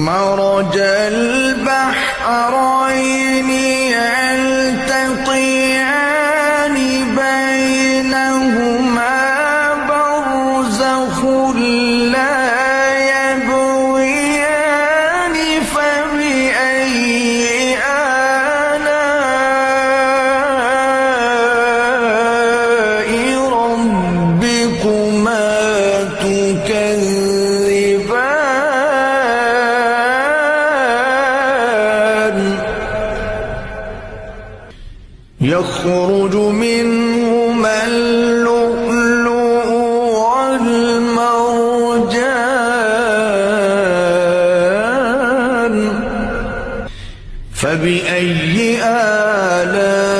مرج البحرين يلتقيان بينهما برزخ لا يبغيان فبأي آلاء ربكما تكذبان يخرج منهما اللؤلؤ والمرجان فبأي آلاء